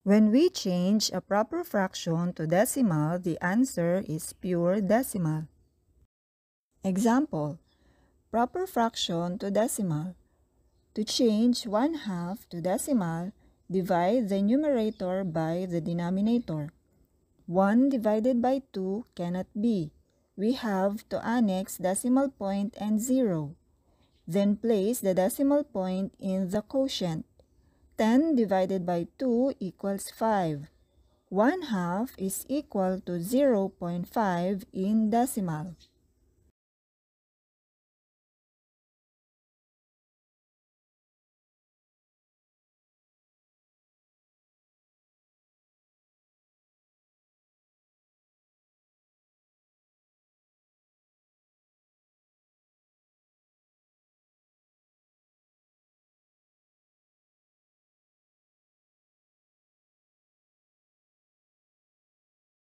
When we change a proper fraction to decimal, the answer is pure decimal. Example, proper fraction to decimal. To change 1/2 to decimal, divide the numerator by the denominator. 1 divided by 2 cannot be. We have to annex decimal point and 0. Then place the decimal point in the quotient. 10 divided by 2 equals 5. 1/2 is equal to 0.5 in decimal.